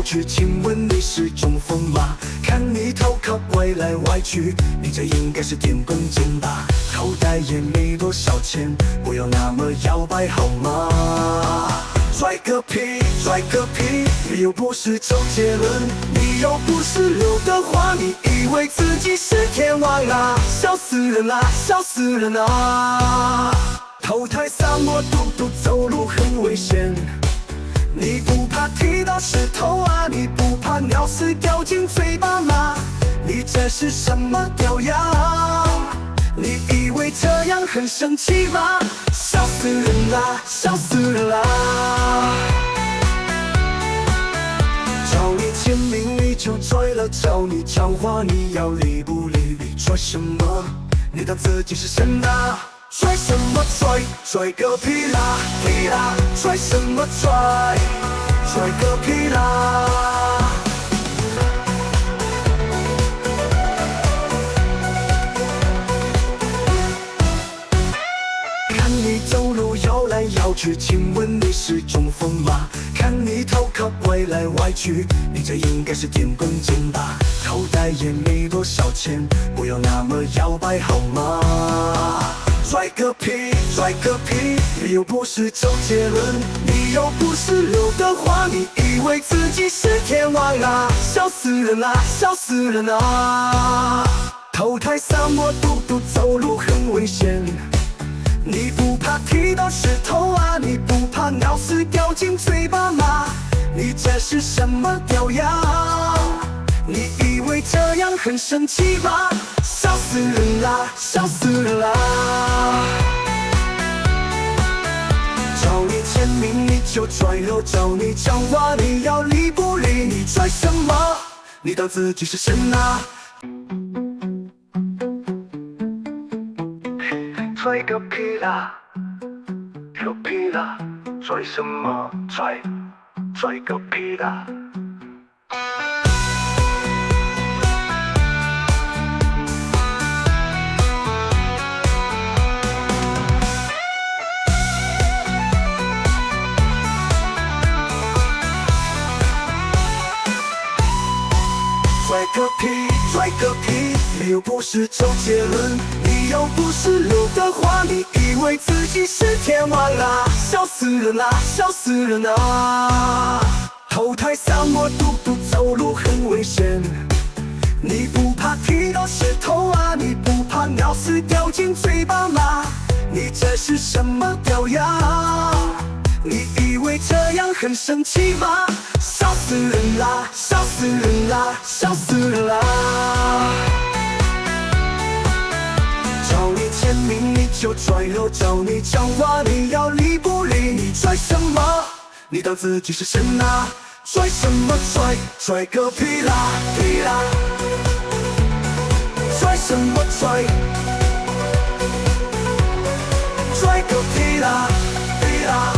去，请问你是中风吗？看你头壳歪来歪去，你这应该是电工精吧？口袋也没多少钱，不要那么摇摆好吗？拽个屁，拽个屁！你又不是周杰伦，你又不是刘德华，你以为自己是天王啊？笑死人啦，笑死人啦！头太洒沫，嘟嘟走路很危险。你不怕踢到石头啊？你不怕尿屎掉进嘴巴吗？你这是什么屌样？你以为这样很神奇吗？笑死人啦，笑死人啦！找你签名你就拽了，找你讲话你要理不理？你拽什么？你当自己是神啊？拽什么拽？拽个屁啦屁啦！拽什么拽？拽个屁啦！看你走路摇来摇去，请问你是中风吗？看你头壳歪来歪去，你这应该是电工精吧？口袋也没多少钱，不要那么摇摆好吗？拽个屁，拽个屁！你又不是周杰伦，你又不是刘德华，你以为自己是天王啊？笑死人啦，笑死人啦！头太洒沫，嘟嘟走路很危险。你不怕踢到石头啊？你不怕尿屎掉进嘴巴吗？你这是什么屌样？你以为这样很神奇吗？笑死人啦，笑死人啦！找你签名你就拽了，找你讲话你要理不理？你拽什么？你当自己是神啊？拽个屁啦，个屁啦！拽什么拽？拽个屁啦！拽个屁，拽个屁！你又不是周杰伦，你又不是刘德华，你以为自己是天王啊？笑死人啦，笑死人啦！头太洒沫，嘟嘟走路很危险。你不怕踢到石头啊？你不怕尿屎掉进嘴巴吗？你这是什么屌样？你以为这样很神奇吗？笑死人啦，笑死人啦，笑死人啦！找你签名你就拽了，找你讲话你要理不理？你拽什么？你当自己是神啊？拽什么拽？拽个屁啦屁啦！拽什么拽？拽个屁啦屁啦！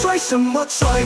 拽什么拽？